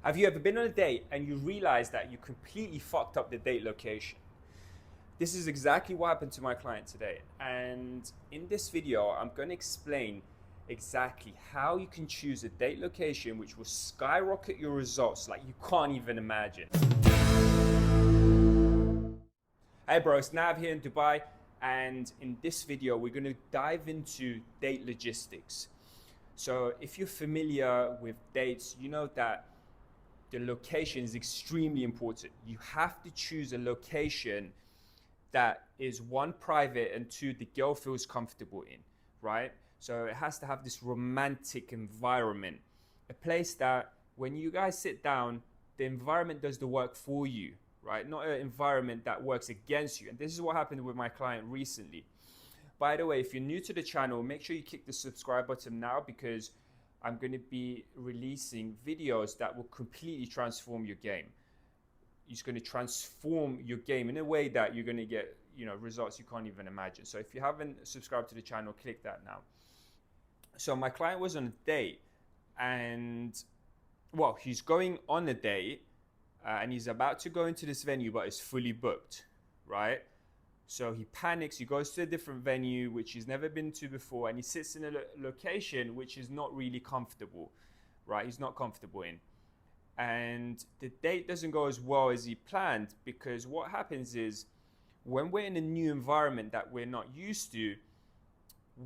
Have you ever been on a date and you realize that you completely fucked up the date location? This is exactly what happened to my client today. And in this video, I'm going to explain exactly how you can choose a date location which will skyrocket your results like you can't even imagine. Hey bro, it's Nav here in Dubai, and in this video we're going to dive into date logistics. So if you're familiar with dates, you know that the location is extremely important. You have to choose a location that is, one, private, and two, the girl feels comfortable in, right? So it has to have this romantic environment, a place that when you guys sit down, the environment does the work for you, right? Not an environment that works against you. And this is what happened with my client recently. By the way, if you're new to the channel, make sure you click the subscribe button now, because I'm going to be releasing videos that will completely transform your game. It's going to transform your game in a way that you're going to get, results you can't even imagine. So if you haven't subscribed to the channel, click that now. So my client was on a date, and well, he's going on a date and he's about to go into this venue, but it's fully booked, right? So he panics, he goes to a different venue, which he's never been to before, and he sits in a location which is not really comfortable, right? He's not comfortable in. And the date doesn't go as well as he planned, because what happens is when we're in a new environment that we're not used to,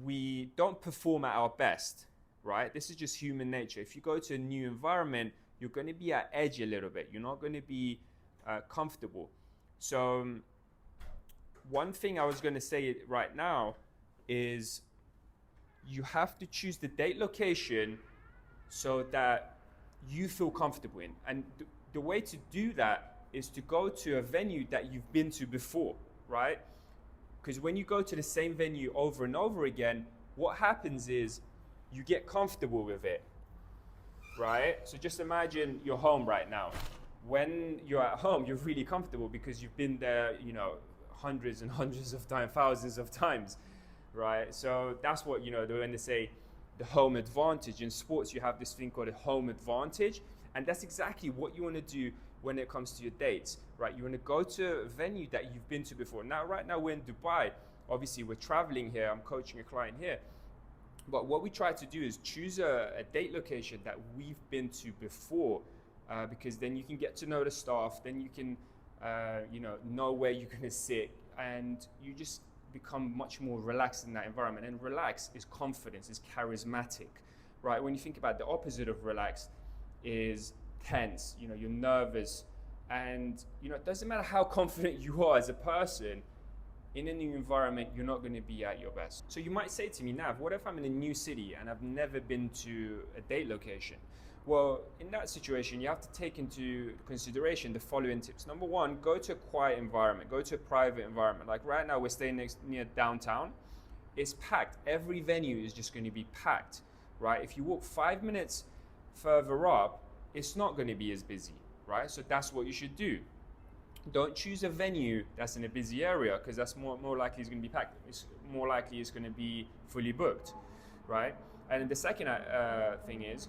we don't perform at our best, right? This is just human nature. If you go to a new environment, you're going to be at edge a little bit. You're not going to be comfortable. So one thing I was going to say right now is you have to choose the date location so that you feel comfortable in. And the way to do that is to go to a venue that you've been to before, right? Because when you go to the same venue over and over again, what happens is you get comfortable with it, right? So just imagine you're home right now. When you're at home, you're really comfortable because you've been there, hundreds and hundreds of times, thousands of times, right? So that's what, when they say the home advantage. In sports, you have this thing called a home advantage, and that's exactly what you want to do when it comes to your dates, right? You want to go to a venue that you've been to before. Now, right now we're in Dubai. Obviously, we're traveling here. I'm coaching a client here. But what we try to do is choose a date location that we've been to before, because then you can get to know the staff, then you can know where you're going to sit, and you just become much more relaxed in that environment. And relax is confidence, is charismatic, right? When you think about the opposite of relax is tense, you're nervous, and it doesn't matter how confident you are as a person, in a new environment, you're not going to be at your best. So you might say to me, Nav, what if I'm in a new city and I've never been to a date location? Well, in that situation, you have to take into consideration the following tips. Number one, go to a quiet environment, go to a private environment. Like right now, we're staying near downtown. It's packed. Every venue is just going to be packed, right? If you walk 5 minutes further up, it's not going to be as busy, right? So that's what you should do. Don't choose a venue that's in a busy area, because that's more likely it's going to be packed. It's more likely it's going to be fully booked, right? And the second thing is,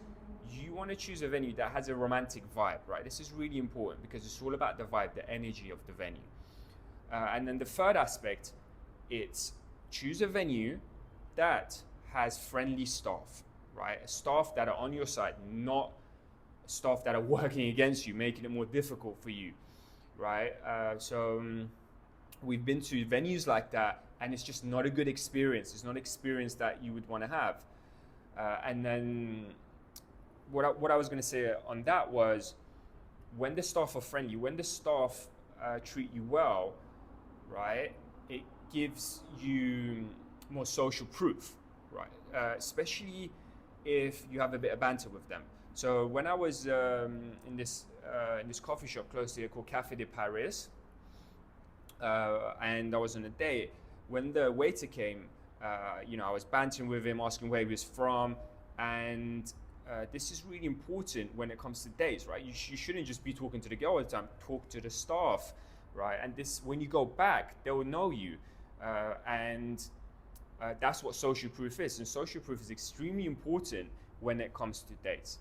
you want to choose a venue that has a romantic vibe, right? This is really important because it's all about the vibe, the energy of the venue. And then the third aspect, it's choose a venue that has friendly staff, right? Staff that are on your side, not staff that are working against you, making it more difficult for you, right? We've been to venues like that, and it's just not a good experience. It's not an experience that you would want to have. And then what I was going to say on that was, when the staff are friendly, when the staff treat you well, right, it gives you more social proof, right? Especially if you have a bit of banter with them. So when I was in this coffee shop close here called Café de Paris, and I was on a date, when the waiter came, I was bantering with him, asking where he was from, and this is really important when it comes to dates, right? You shouldn't just be talking to the girl all the time. Talk to the staff, right? And this, when you go back, they will know you, and that's what social proof is. And social proof is extremely important when it comes to dates.